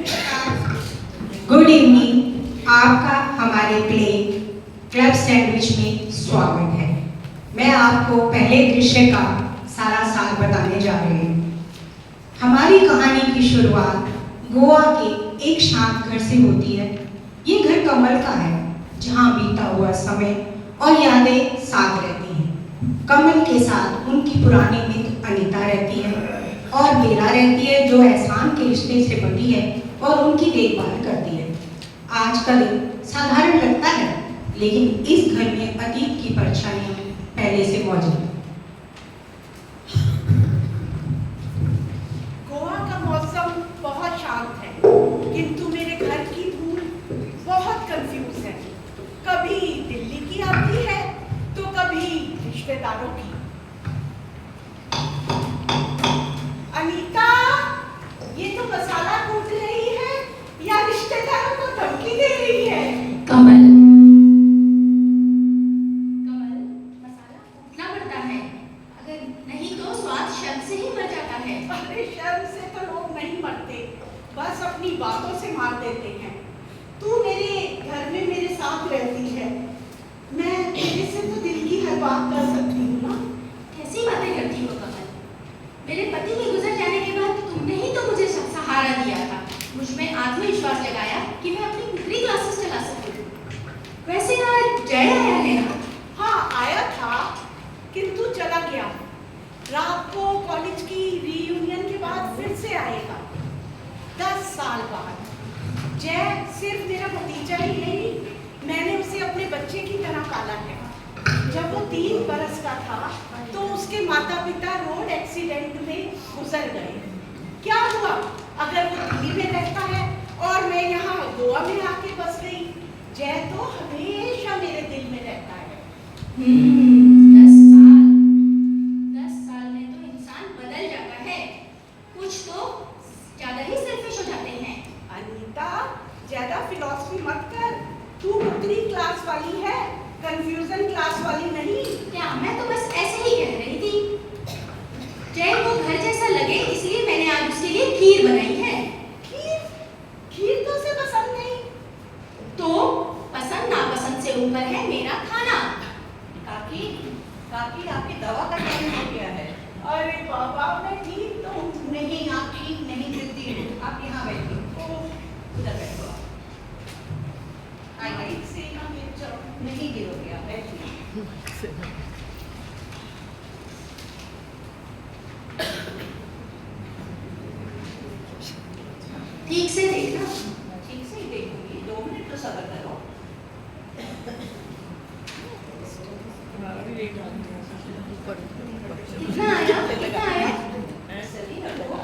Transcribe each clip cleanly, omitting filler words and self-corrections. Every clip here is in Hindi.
गुड इवनिंग, आपका हमारे प्ले क्लब सैंडविच में स्वागत है। मैं आपको पहले दृश्य का सारा सार बताने जा रही हूँ। हमारी कहानी की शुरुआत गोवा के एक शांत घर से होती है। ये घर कमल का है, जहाँ बीता हुआ समय और यादें साथ रहती हैं। कमल के साथ उनकी पुरानी मित्र अनीता रहती है और बेला रहती है, जो एहसान के रिश्ते से बंधी है और उनकी देखभाल करती है। आज का दिन साधारण लगता है, लेकिन इस घर में अतीत की परछाइयां पहले से मौजूद हैं। गोवा का मौसम बहुत शांत है, किंतु मेरे घर की धूल बहुत कंफ्यूज है। कभी दिल्ली की आती है तो कभी रिश्तेदारों की। अनीता, ये तो मसाला कूट रही है या रिश्तेदारों को धमकी दे रही है? कमल, मसाला कूटना पड़ता है, अगर नहीं तो स्वाद शर्म से ही मर जाता है। अरे शर्म से तो लोग नहीं मरते, बस अपनी बातों से मार देते हैं। तू मेरे घर में मेरे साथ रहती है, मैं तेरे से तो दिल की हर बात कर सकती हूँ ना। कैसी बातें करती हो कमल? मेरे पति के गुजर जाने के बाद तुमने ही तो मुझे सहारा दिया था, मुझ में आत्मविश्वास लगाया कि मैं अपनी पुत्री क्लासेस चला सकूं। वैसे आज जय आया है ना? हाँ, आया था, किंतु चला गया। रात को कॉलेज की रीयूनियन के बाद फिर से आएगा, 10 साल बाद। जय सिर्फ मेरा भतीजा ही नहीं, मैंने उसे अपने बच्चे की तरह पाला है। जब वो 3 बरस का था तो उसके माता पिता रोड एक्सीडेंट में गुजर गए। क्या हुआ अगर वो दिल्ली में रहता है और मैं यहाँ गोवा में आके बस गई? जय तो हमेशा मेरे दिल में रहता है। 10 साल में तो इंसान बदल जाता है, कुछ तो ज्यादा ही सेल्फिश हो जाते हैं। अनीता, ज्यादा फिलॉसफी मत कर। तू उतनी क्लास वाली है, कंफ्यूजन क्लास वाली नहीं। क्या, मैं तो बस ऐसे ही कह रही थी। जय को घर जैसा लगे इसलिए मैंने आज उसके लिए खीर बनाई है। खीर तो उसे पसंद नहीं। तो पसंद नापसंद से ऊपर है मेरा खाना। काकी, आपकी दवा का टाइम हो गया है। अरे बाबा, मैं ठीक तो हूँ। नहीं, आप ठीक नहीं गिरती हो। आप यहाँ बैठिए, उधर बैठो। आइए, से ना गिर जाओ। नहीं गिरोगे, आप बैठिए। ठीक से देखना। ठीक से ही देखूंगी, 2 मिनट तो सब्र करो। कितना आया? कितना आया? सही रखो।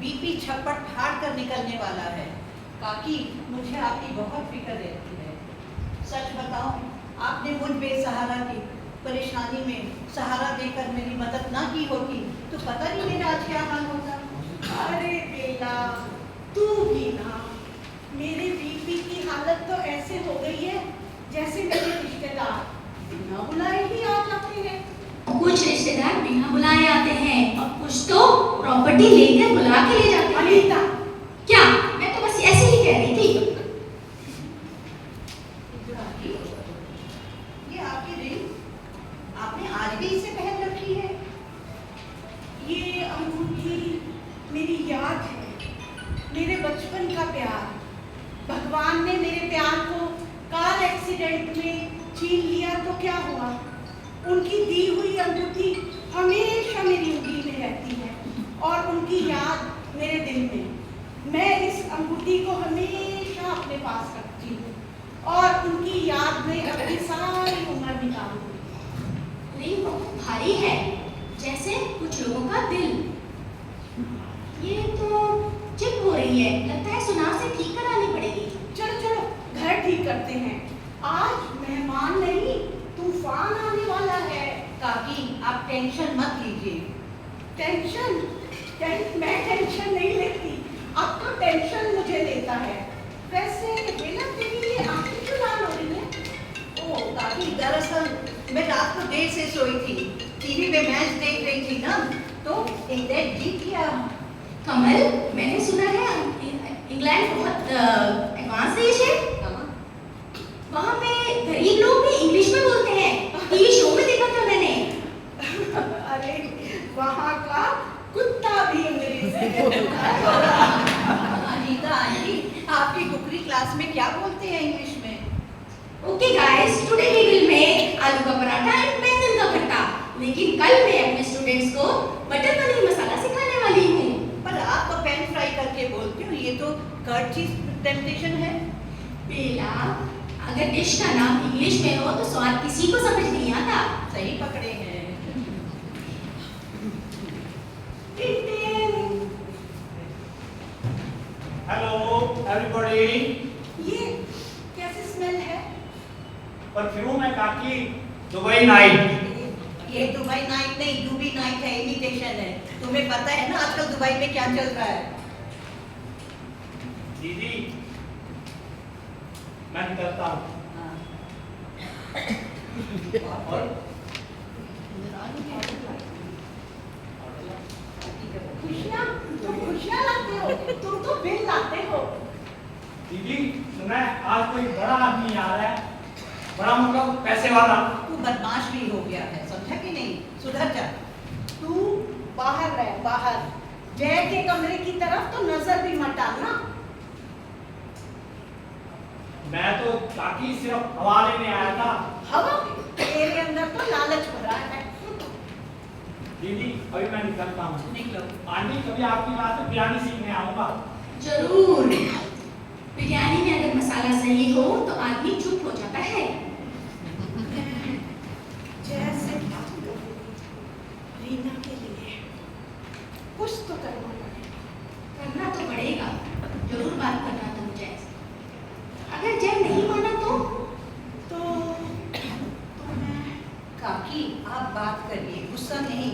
बीपी छप्पड़ फाड़ कर निकलने वाला है। काकी, मुझे आपकी बहुत फिक्र रहती है। सच बताऊं, आपने मुझ बेसहारा की परेशानी में सहारा देकर मेरी मदद ना की होती तो पता नहीं मेरा आज क्या हाल होता। अरे बेला, तू भी ना। मेरे बीपी की हालत तो ऐसे हो गई है जैसे मेरे रिश्तेदार बिना बुलाए ही आ जाते हैं। कुछ रिश्तेदार बिना बुलाए आते हैं और कुछ तो प्रॉपर्टी लेकर बुला के ले जाते हैं। अनीता, क्या, मैं तो बस ऐसे ही कह रही थी। ये आपकी रिंग, आपने आज भी इसे पहन रखी है? ये अंगूठी मेरी याद है, मेरे बचपन का प्यार। भगवान ने मेरे प्यार को कार एक्सीडेंट में छीन लिया तो क्या हुआ? उनकी दी हुई अंगूठी हमेशा मेरी उंगली में रहती है और उनकी याद मेरे दिल में। मैं इस अंगूठी को हमेशा अपने पास रखती हूँ और उनकी याद में अपनी सारी उम्र निकाल दूँगी। रिंग बहुत भारी है, जैसे कुछ लोगों का दिल। ये तो चिप हो रही है, लगता है सुनार से ठीक करानी पड़ेगी। चलो चलो, घर ठीक करते हैं। आज मेहमान नहीं, तूफान आने वाला है। काकी, आप टेंशन मत लीजिए। टेंशन? मैं टेंशन नहीं लेती, अब तो टेंशन मुझे लेता है। वैसे बेला, तेरी ये आंखें क्यों लाल हो रही है? ओ काकी, दरअसल मैं रात को देर से सोई थी, टीवी में मैच देख रही थी ना, तो इंग्लैंड जीत गया। कमल, मैंने सुना है इंग्लैंड बहुत एडवांस देश है। वहाँ पे गरीब लोग भी इंग्लिश में बोलते हैं। टीवी शो में देखा था मैंने। अरे वहाँ का कुत्ता भी अंग्रेजी अनीता आंटी, आपकी कुकरी क्लास में क्या बोलते हैं इंग्लिश में? Okay guys, today we will make aloo का पराठा एंड बैंगन का भरता। लेकिन कल मैं अपने स्टूडेंट्स को बटर पनीर मसाला सिखाने वाली हूँ। पर आप तो पैन फ्राई करके बोलते हो, ये तो कर्ड चीज टेम्पटेशन है। बेला, अगर डिश का नाम इंग्लिश में हो तो स्वाद किसी को समझ नहीं आता। सही पकड़े हैं। Hello everybody. ये कैसी स्मेल है? परफ्यूम है काकी, दुबई नाइट। ये दुबई नाइट नहीं, डूबी नाइट है, इमिटेशन है। तुम्हें पता है ना आजकल दुबई में क्या चल रहा है? दीदी मैं निकलता हूँ। और खुशियाँ, तुम खुशियाँ लाते हो, तुम तो बिल लाते हो। दीदी सुना है आज कोई बड़ा आदमी आ रहा है, बड़ा मतलब पैसे वाला। तू बदमाश भी हो गया है, समझा कि नहीं? सुधर जा। तू बाहर रह, बाहर। जय के कमरे की तरफ तो नजर भी मत डालना। मैं तो काकी सिर्फ हवा लेने आया था। हवा? तेरे अंदर तो लालच भरा है। दीदी अभी मैं निकलता हूँ। निकलो। आंटी कभी आपकी बात में बिरयानी सीखने आऊंगा। जरूर। बिरयानी में अगर मसाला सही हो तो आदमी चुप हो जाता है। जैसे रीना के लिए कुछ तो करना पड़ेगा। करना तो पड़ेगा, जरूर बात करना तुम जय से। अगर जय नहीं माना तो मैं काकी आप बात करिए, गुस्सा नहीं।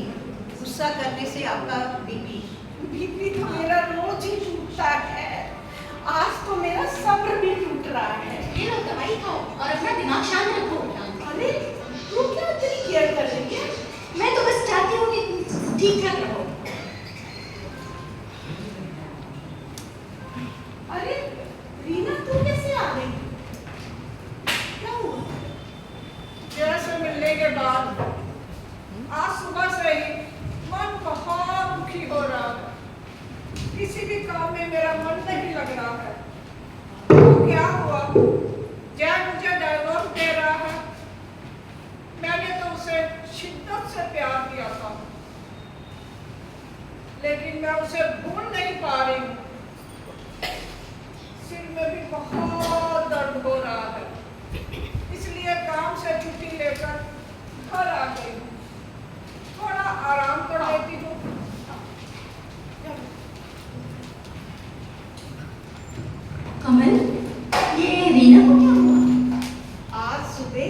गुस्सा करने से आपका बीपी तो मेरा रोज ही टूटता है। आज तो मेरा सब्र भी टूट रहा है। ये लो दवाई खाओ और अपना दिमाग शांत रखो। अरे तू क्या इतनी केयर कर रही है? मैं तो बस चाहती हूँ कि ठीक ठाक रहो। अरे रीना तू कैसे आ गई? क्या हुआ? जय से मिलने के बाद आज सुबह से ही मन बहुत दुखी हो रहा है। किसी भी काम में मेरा मन नहीं लग रहा है। तो क्या हुआ? जय मुझे डायवोर्स दे रहा है। मैंने तो उसे शिद्दत से प्यार किया था, लेकिन मैं उसे भूल नहीं पा रही हूँ। सिर में भी बहुत दर्द हो रहा है, इसलिए काम से छुट्टी लेकर घर आ गई हूँ। थोड़ा आराम कर लेती हूँ। कमल, ये रीना को क्या हुआ? आज सुबह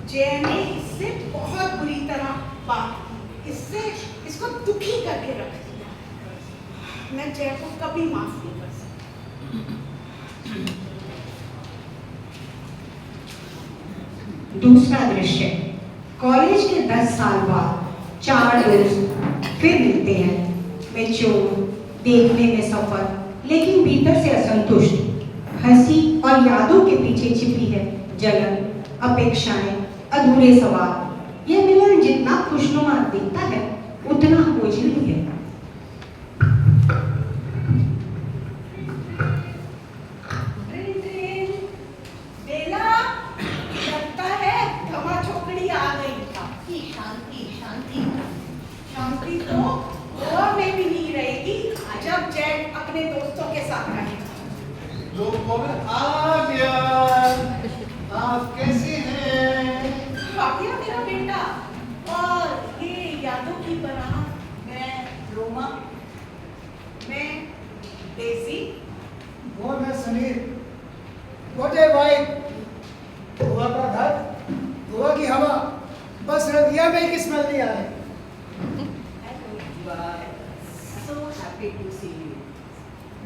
जय ने इससे बहुत बुरी तरह बात की। इसको दुखी करके रख दिया। मैं जय को कभी माफ नहीं कर सकती। दूसरा दृश्य। कॉलेज के 10 साल बाद 4 दोस्त फिर मिलते हैं। मैच्योर, देखने में सफल, लेकिन भीतर से असंतुष्ट। हंसी और यादों के पीछे छिपी है जलन, अपेक्षाएं, अधूरे सवाल। यह मिलन जितना खुशनुमा दिखता है उतना बोझिल भी है। बेला, लगता है धमा छोकरी आ गई था। शांति शांति। शांति तो गोवा में भी नहीं रहेगी जब जय अपने दोस्तों के साथ रहेगा। लोगों में आ गया। आप कैसे हैं? आ गया मेरा बेटा। और ये यादों की बारात। मैं रोमा। मैं डेजी। वो मैं समीर। गोटे वाइफ, गोवा का घर, गोवा की हवा, बस रदिया में ही स्मेल नहीं आ रही। So happy to see you.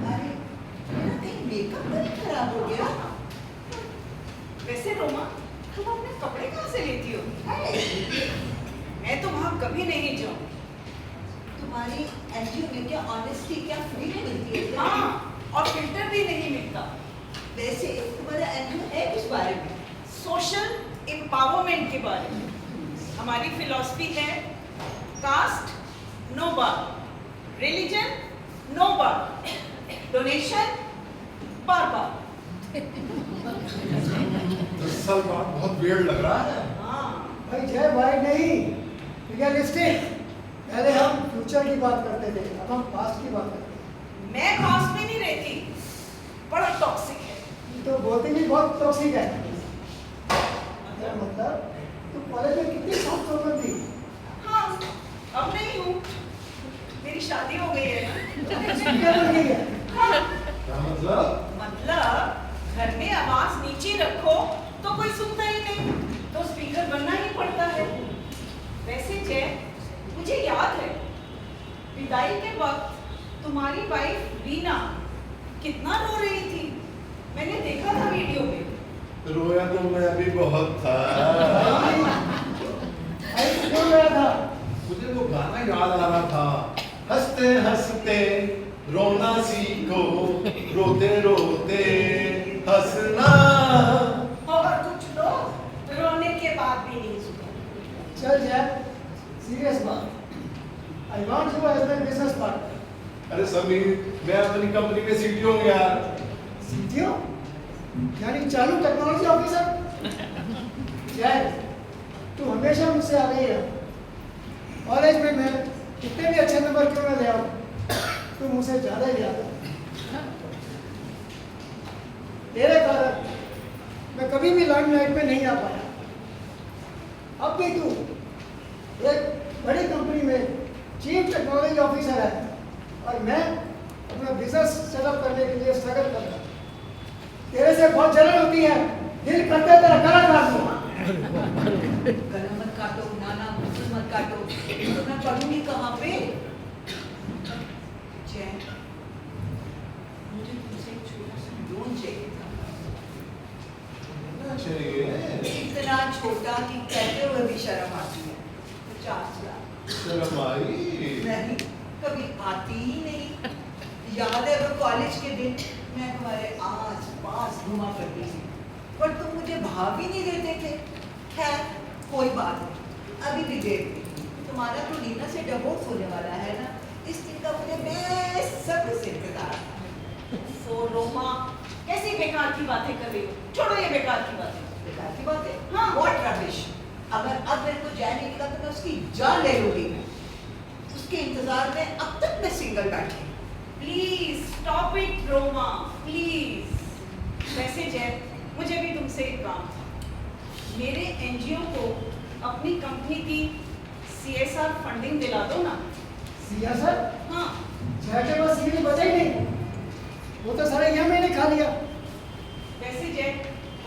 अरे मेरा कहीं मेकअप तो नहीं खराब हो गया? वैसे रोमा, हम अपने कपड़े कहाँ से लेती हो? मैं तो वहाँ कभी नहीं जाऊँ। तुम्हारी एनजीओ में क्या ऑनेस्टी क्या फ्री में मिलती है क्या? हाँ, और फिल्टर भी नहीं मिलता। वैसे तुम्हारा एनजीओ है किस बारे में? सोशल एम्पावरमेंट के बारे में। हमारी फिलॉसफी है कास्ट नो बार, रिलीजन नो बार, डोनेशन बार बार। 10 साल बाद बहुत वियर्ड लग रहा है। हाँ, भाई जय भाई नहीं, रियलिस्टिक। पहले हम फ्यूचर की बात करते थे, अब हम पास्ट की बात करते हैं। मैं कास्ट में नहीं रहती, बड़ा टॉक्सिक है। तो बोलती भी बहुत टॉक्सिक है। मतलब तू कॉलेज में कितनी सॉफ्ट सोकर थी। हाँ, अब नहीं हूँ, मेरी शादी हो गई है ना। स्पीकर बन गई है। हाँ, क्या मतलब? मतलब घर में आवाज नीचे रखो तो कोई सुनता ही नहीं, तो स्पीकर बनना ही पड़ता है। वैसे जय, मुझे याद है विदाई के वक्त तुम्हारी वाइफ रीना कितना रो रही थी। मैंने देखा था वीडियो में। रोया तो मैं भी बहुत था। भाई तू क्यों गया था? मुझे वो गाना याद आ रहा था, हंसते हंसते रोना सीखो, रोते रोते हंसना। और कुछ लोग रोने के बाद भी नहीं सुना। चल जय, सीरियस बात। I want you as my business partner. अरे समीर, मैं अपनी कंपनी में सीटीओ हूँ यार। सीटीओ यानी चालू टेक्नोलॉजी ऑफिसर। जय, तू हमेशा मुझसे आगे ही रहा। कॉलेज में मैं कितने भी अच्छे नंबर क्यों ना ले आऊं, तू मुझसे ज्यादा ही आता। तेरे कारण मैं कभी भी लाइमलाइट में नहीं आ पाया। अब भी तू एक बड़ी कंपनी में चीफ टेक्नोलॉजी ऑफिसर है और मैं अपना बिजनेस सेटअप करने के लिए स्ट्रगल कर रहा हूँ। तेरे से बहुत जलन होती है, दिल करता है तेरा गला काट दूं। गला मत काटो नाना, मुझे मत काटो, तो मैं पढ़ूंगी कहाँ पे? जय, मुझे तुमसे एक छोटा सा लोन चाहिए था। कितना चाहिए? इतना छोटा कि कहते हुए भी शर्म आती है। 50 लाख। शर्म आई? नहीं, कभी आती ही नहीं। याद है वो कॉलेज के दिन मैं तुम्हारे आस पास घुमा करती थी, पर तुम मुझे भाव ही नहीं देते थे। खैर कोई बात नहीं, अभी भी देर नहीं। तुम्हारा तो लीना से डिवोर्स होने वाला है ना, इस दिन का मुझे बेसब्री से इंतजार था। सो रोमा, कैसी बेकार की बातें कर रही हो? छोड़ो ये बेकार की बातें। बेकार की बात है। हाँ। What rubbish. अगर अब मेरे को जय नहीं मिला तो मैं उसकी जान ले लूंगी। उसके इंतजार में अब तक मैं सिंगल बैठी। Please stop it Roma, please. वैसे जय, मुझे भी तुमसे एक काम था। मेरे एनजीओ को अपनी कंपनी की CSR फंडिंग दिला दो ना। सीएसआर? हाँ, जय के पास सीढ़ी बचा ही नहीं, वो तो सारे यहाँ मैंने खा लिया। वैसे जय,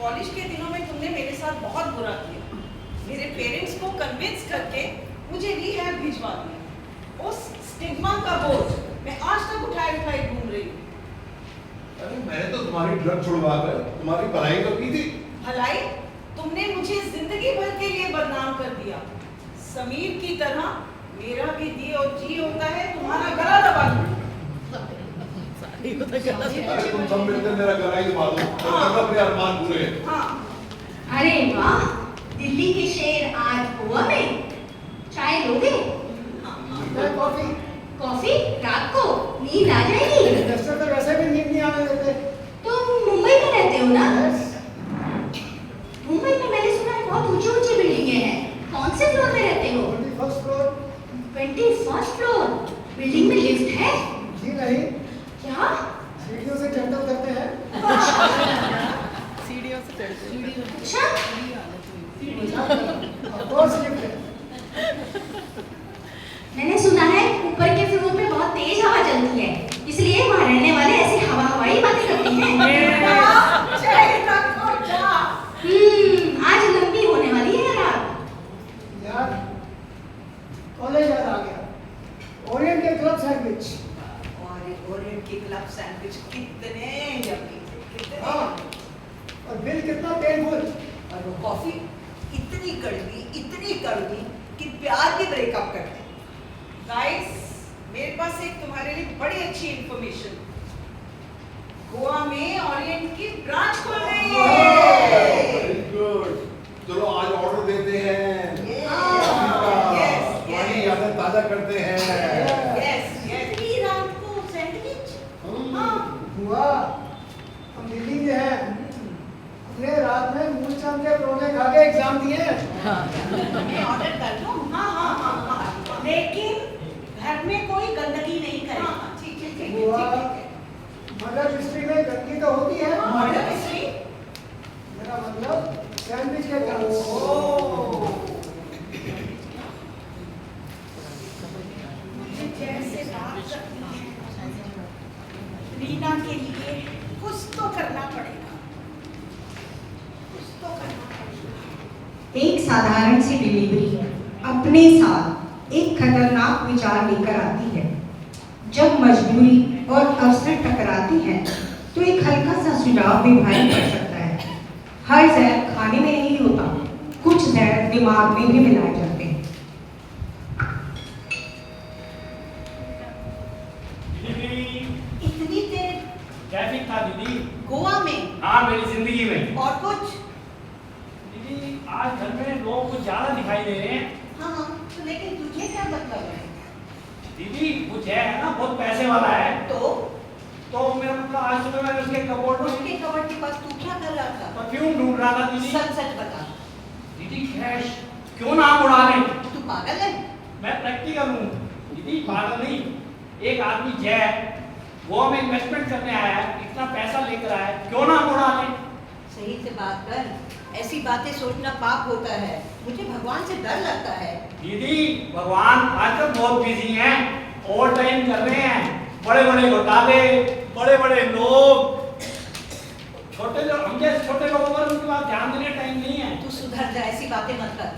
कॉलेज के दिनों में तुमने मेरे साथ बहुत बुरा किया। मेरे पेरेंट्स को कन्विंस करके मुझे रिहैब भिजवा दिया। उस स्टिग्मा का बोझ मैं आज तक उठाए उठाए घूम रही हूँ। अरे मैंने तो तुम्हारी ड्रग छुड़वा कर तुम्हारी भलाई तो की थी। भलाई? तुमने मुझे जिंदगी भर के लिए बदनाम कर दिया। समीर की तरह मेरा भी दी और जी होता है तुम्हारा गला दबा दूं। अरे तुम सब मिलकर मेरा गला ही दबा दो, तब तक अपने अरमान पूरे। हाँ, अरे वाह, दिल्ली के शेर आज गोवा में। चाय लोगे? मैं कॉफी। कॉफी? रात को नींद आ जाएगी। इन्वेस्टर तो वैसे भी नींद नहीं आने देते। तुम मुंबई में रहते हो ना? Yes. मुंबई में मैंने सुना है बहुत ऊंची ऊंची बिल्डिंगें हैं। कौन से फ्लोर में रहते हो? 21st floor. 21st floor. Building में लिफ्ट है? जी नहीं, क्या? सीढ़ियों से चढ़ते उतरते हैं। अच्छा, Of course lift है। मैंने सुना है ऊपर के फ्लोर पे बहुत तेज हवा चलती है, इसलिए वहाँ रहने वाले ऐसी हवाई बातें करते हैं। आज लंबी होने वाली है रात। यार, कॉलेज याद आ गया। ओरिएंट के क्लब सैंडविच। और ओरिएंट की क्लब सैंडविच कितने यम्मी थे, कितने। हाँ, और बिल कितना पेनफुल। और वो कॉफी इतनी कड़वी कि प्यार भी ब्रेकअप कर दे। गाइस, मेरे पास एक तुम्हारे लिए बड़ी अच्छी इंफॉर्मेशन। गोवा में ओरिएंट की ब्रांच खुल रही है। Very good. चलो आज ऑर्डर देते हैं। Yes, पुरानी यादें ताजा करते हैं। इतनी रात को सैंडविच? हुआ हम दिल्ली के हैं, हमने रात में मूलचंद के परोठे खा के एग्जाम दिए हैं। मैं ऑर्डर कर दूं? हाँ। लेकिन घर में कोई गंदगी नहीं करे। ठीक है। हुआ मर्डर हिस्ट्री में गंदगी तो होती है, मर्डर हिस्ट्री? मेरा मतलब सैंडविच के चांस। मुझे जैसे बात करनी है, रीना के लिए कुछ तो करना पड़ेगा। एक साधारण सी डिलीवरी अपने साथ एक खतरनाक विचार लेकर आती है। जब मजबूरी और अवसर टकराती हैं, तो एक हल्का सा सुझाव भी भारी पड़ सकता है। हर जहर खाने में नहीं होता, कुछ जहर दिमाग में भी मिलाए जाते हैं। दीदी, इतनी देर ट्रैफिक था दीदी। गोवा में? हाँ, मेरी जिंदगी में। और कुछ? दीदी, आज घर में लोग कुछ ज्यादा दिखाई दे रहे हैं। हाँ, तो लेकिन तुझे क्या मतलब है? दीदी, वो जय है ना, बहुत पैसे वाला है। तो मेरा मतलब आज सुबह मैंने उसके कबोर्ड में उसके कबर्ड के पास तू क्या कर रहा था? परफ्यूम ढूंढ रहा था दीदी। सच बता। दीदी कैश क्यों ना उड़ा ले? तू पागल है? मैं प्रैक्टिकल हूँ दीदी, पागल नहीं। एक आदमी जय गोवा में इन्वेस्टमेंट करने आया है, इतना पैसा लेकर आया है, क्यों ना उड़ा ले? सही से बात कर, ऐसी बातें सोचना पाप होता है। मुझे भगवान से डर लगता है। दीदी, भगवान आजकल बहुत बिजी हैं, ओवर टाइम कर रहे हैं, बड़े बड़े घोटाले, बड़े बड़े लोग, छोटे लोग, हम जैसे छोटे लोगों पर उनके पास ध्यान देने टाइम नहीं है। तू सुधर जा, ऐसी बातें मत कर।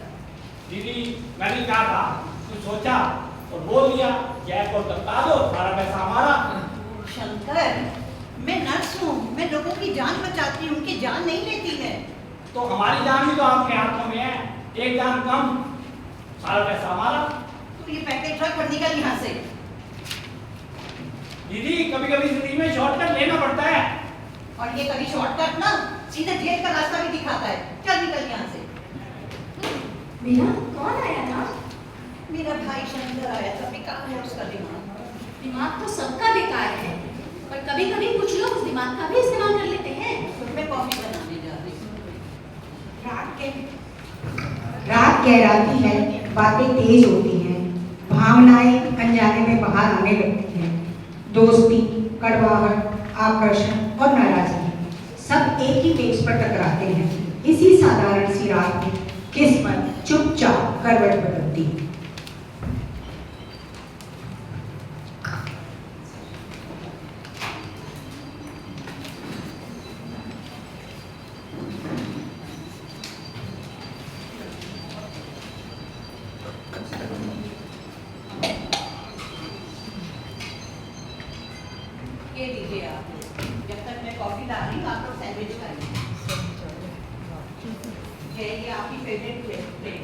दीदी, मैंने क्या कहा, कुछ सोचा और बोल दिया, जय को बता दो, सारा पैसा हमारा। शंकर, मैं नर्स हूँ, मैं लोगों की जान बचाती हूँ, उनकी जान नहीं लेती मैं। तो हमारी जान भी तो आपके हाथों में है, एक जान कम, सारा पैसा हमारा। तू ये पैकेट रख और निकल यहाँ से। दीदी, कभी कभी जिंदगी में शॉर्टकट लेना पड़ता है। और ये कभी शॉर्टकट ना सीधे जेल का रास्ता भी दिखाता है। चल निकल यहाँ से। मीना, कौन आया था? मेरा भाई शंकर आया था। बेकार है उसका दिमाग। दिमाग तो सबका बेकार है, पर कभी कभी कुछ लोग उस दिमाग का भी इस्तेमाल कर लेते हैं। मैं कॉफी बनाने जा रही हूँ। रात गहराती है, बातें तेज होती हैं, भावनाएं अनजाने में बाहर आने लगती हैं। दोस्ती, कड़वाहट, आकर्षण और नाराजगी सब एक ही पेज पर टकराते हैं। इसी साधारण सी रात में किस्मत चुपचाप करवट बदलती है। ये लीजिए आप। जब तक मैं कॉफी ला रही हूँ, आप लोग सैंडविच खाइए। ये आपकी फेवरेट प्लेट।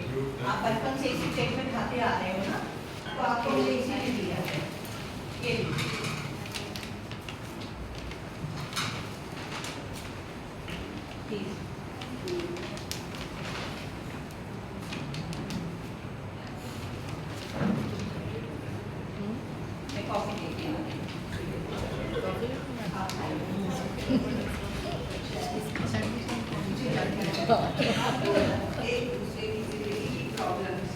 आप बचपन से इसी प्लेट में खाते आ रहे हो ना, तो आपको मुझे इसी में दिया है। ये लीजिए। प्लीज। मैं कॉफी लेके आ रही हूँ। एक दूसरे की जिंदगी की प्रॉब्लम्स।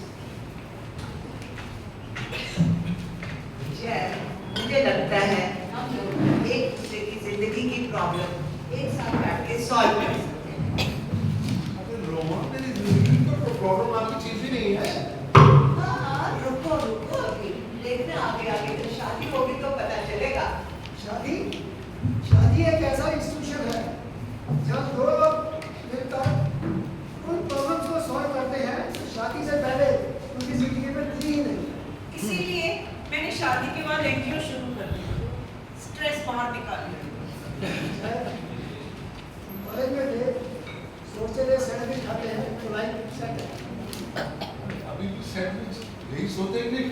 मुझे लगता है हम लोग एक दूसरे की जिंदगी की प्रॉब्लम एक साथ बैठ के सॉल्व कर सकते हैं। अरे रोमा, तेरी जिंदगी में तो प्रॉब्लम आपकी चीज ही नहीं है। हाँ, रुको अभी। देखना आगे आगे जब शादी होगी तो पता चलेगा। शादी एक ऐसा इंस्टीट्यूशन है जहाँ दो लोग मिलकर उन प्रॉब्लम्स को सॉल्व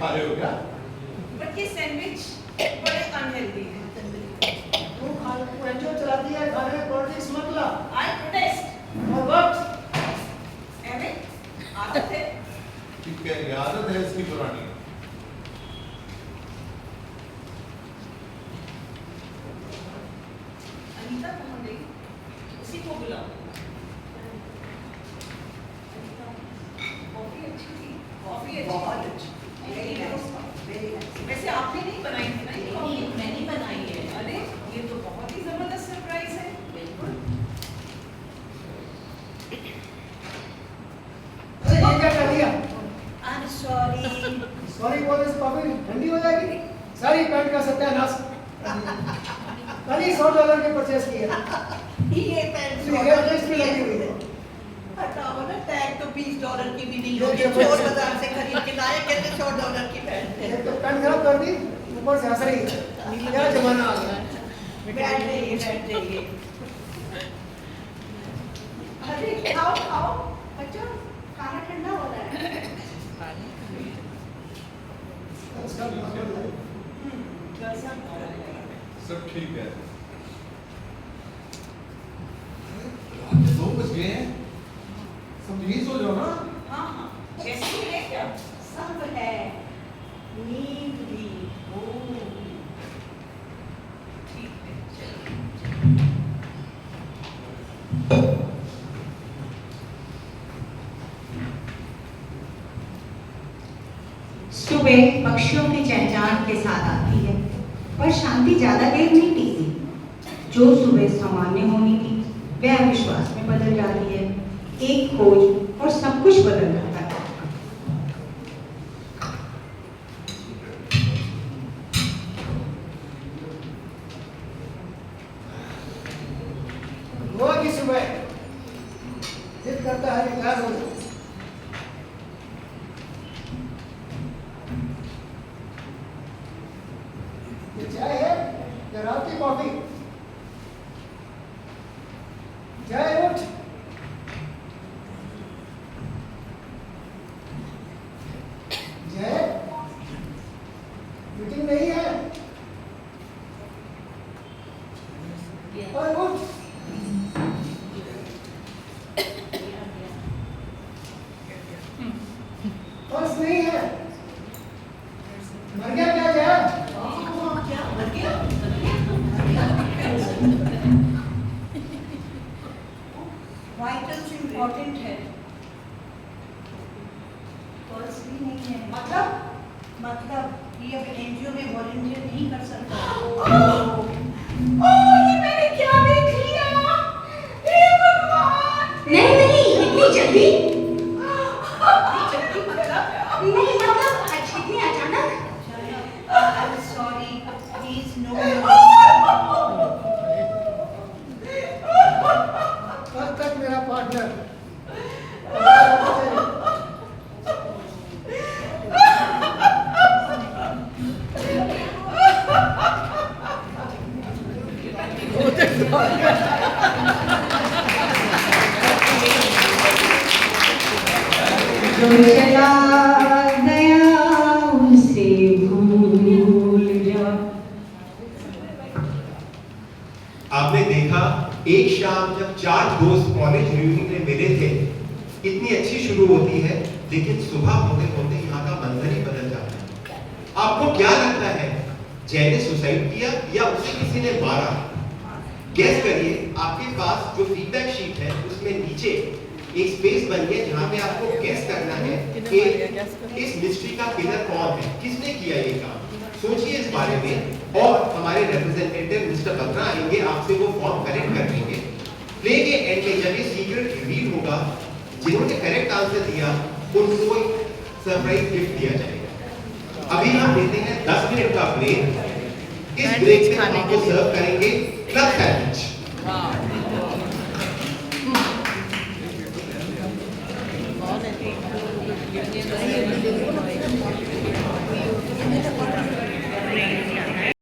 खा रहे हो क्या? बट ये सैंडविच बड़े अनहेल्दी हैं। तू एनजीओ चलाती है, खाने में पॉलिटिक्स मत ला। आई प्रोटेस्ट। और वक्त एवे आदत है। ठीक है, ये आदत है इसकी पुरानी। अनीता कहाँ गई? उसी को बुलाओ। कॉफी अच्छी थी। कॉफी अच्छी बहुत अच्छी। Very nice. Very nice. वैसे आपने नहीं बनाई थी ना ये कॉफी? मैंने बनाई है। अरे ये तो बहुत ही जबरदस्त सरप्राइज है। बिल्कुल। अरे ये क्या कर दिया? I'm sorry. सॉरी बोलने से कॉफी ठंडी हो जाएगी। सारी पैंट का सत्यानाश। कल ही $100 के परचेस किया। ये पैंट ये लिस्ट में लगी हुई है। हटाओ ना, टैग तो $20 की भी नहीं ये होगी। देखो। चोर बाजार से खरीद के लाए, कहते $100 की पैंट है। एक तो पैंट खराब कर दी, ऊपर से हंस रही है। क्या जमाना आ गया। बैठ जाइए, बैठ जाइए। अरे खाओ खाओ बच्चों, खाना ठंडा हो रहा है। सब ठीक है। रात के 2 बज गए हैं। सब यहीं सो जाओ ना। हाँ हाँ। जैसे है क्या? सब है, नींद भी। ठीक है चलो। सुबह पक्षियों की चहचहाट के साथ आती है, पर शांति ज्यादा देर नहीं टिकती। जो सुबह सामान्य होनी थी वह अविश्वास में बदल जाती है। एक खोज और सब कुछ बदल जाता है। गोवा की सुबह दिल करता है रिटायर हो जाऊं। ये चाय है या रात की कॉफी? चाय उठ। जय, मीटिंग नहीं है। और उठ। पर्स नहीं है। मर गया क्या जय? क्या मर गया? वाइटल्स इम्पोर्टेंट है। पर्स भी नहीं है। मतलब ये अब एनजीओ में वॉलंटियर नहीं कर सकता। ये मैंने क्या देख लिया? हे भगवान! नहीं नहीं, इतनी जल्दी जल्दी मतलब नहीं, मतलब इतनी अचानक। I'm sorry, he's no कल तक मेरा पार्टनर जो चला गया उसे भूल जा। आपने देखा एक शाम जब 4 दोस्त कॉलेज रियूनियन में मिले थे, इतनी अच्छी शुरू होती है, लेकिन सुबह होते होते यहाँ का मंजर ही बदल जाता है। आपको क्या लगता है, जय ने सुसाइड किया या उसे किसी ने मारा? गेस करिए। आपके पास जो फीडबैक शीट है उसमें नीचे एक स्पेस बनी है जहाँ पे आपको गेस करना है कि इस मिस्ट्री का किलर कौन है, किसने किया ये काम। सोचिए इस बारे में और हमारे रिप्रेजेंटेटिव मिस्टर बत्रा आएंगे, आपसे वो फॉर्म करेक्ट कर लेंगे। प्ले के एंड में जब ये सीक्रेट रिवील होगा, जिन्होंने करेक्ट आंसर दिया उनको सरप्राइज गिफ्ट दिया जाएगा। अभी हम लेते हैं 10 मिनट का ब्रेक। इस ब्रेक में हम आपको सर्व करेंगे क्लब सैंडविच।